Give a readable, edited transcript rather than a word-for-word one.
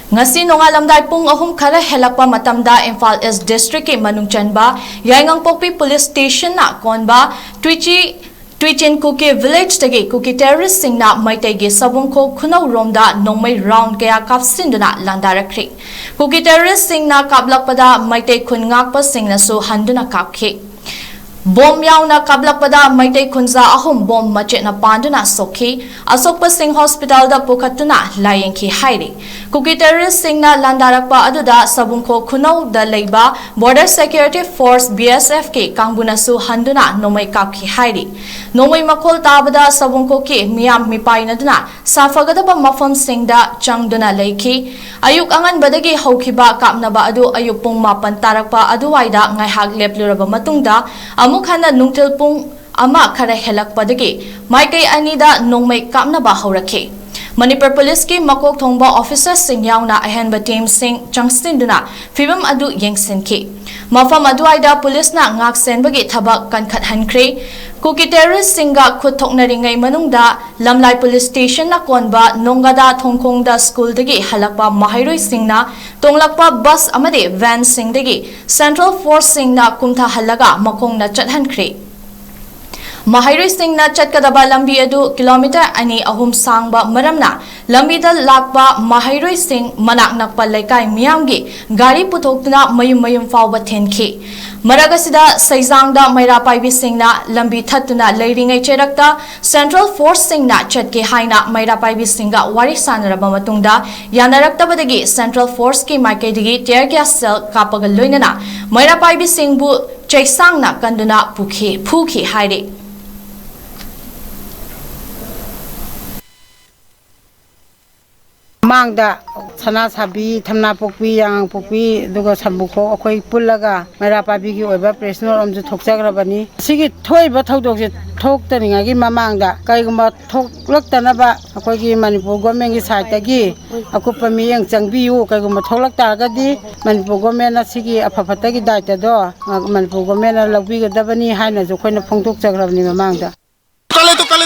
ngasi nongalamdai pung ahum khara helakpa matamda Imphal East District ke manungchanba Yaingangpokpi Police Station na konba 𝗬𝗟𝗡𝗐𝗏 village tagi kuki terrorist singna maitegi sabungkho khunau romda nongmai round kaya kapsinduna landarakri kuki terrorist singna kablakpada maitei khun ngakpa singna su handuna kapkhi bom yauna kablakpada maitei khunza ahum bom machena panduna sokhi asokpa sing hospital da pukhatuna layengki hairi kuki terrorist singna landarakpa aduda sabungkho khunau da leiba border security force BSF ke kangbuna su handuna nomai kapkhi hairi nomai makhol tabada sabungkho ke miyam mipainaduna safagadaba mafam singda changduna leikhi ayuk angan badagi hokhiba kapnaba adu ayuk pung mapan tarakpa aduwaida ngaihak lepluraba matungda amukhanna nungtil pung ama khara helakpadagi maikai anida nongmai kapnaba haurakhi Manipur Police ki makok thongba officer sing yauna ahenba team sing changsinduna fibam adu yengsinki mafam aduaida police na ngak senbagi thabak kankhat hankre kuki terrorist singa khuthoknaringai manungda lamlai police station na konba nongada thongkhongda school dagi halakpa mahairoi singna tonglakpa bus amade van singdagi central force singna kumtha halaga makongna chathankre Mahairoi singna chatkadaba lambi adu kilometer ani ahum sangba maramna lambida lakba mahairoi sing manak nakpa laikai miyamgi gari puthokna mayum fawba thenki maragasida saizangda maira paibi singna lambi thatuna leiringai cherakta central force singna chatke haina maira paibi singa wari sanaraba matungda yanaraktabadagi central force ki maikaidigi tear gas cell kapaga loinana maira paibi singbu chaisangna kanduna phuki haire Mangda sana sabi thamna pokpi yang pokpi duga sambukho akhoi pullaga maira pabi gi oiba personal amju thokjagrabani sigi thoiba thodok je thoktaninga gi mamangda kaiguma thoklaktana ba akhoi gi Manipur government gi side gi akupa mi yang changbiu kaiguma thoklakta gadi Manipur government na sigi afafata gi daita do Manipur government na lagbi gadabani haina jo khoina phongtok jagrabani mamangda kale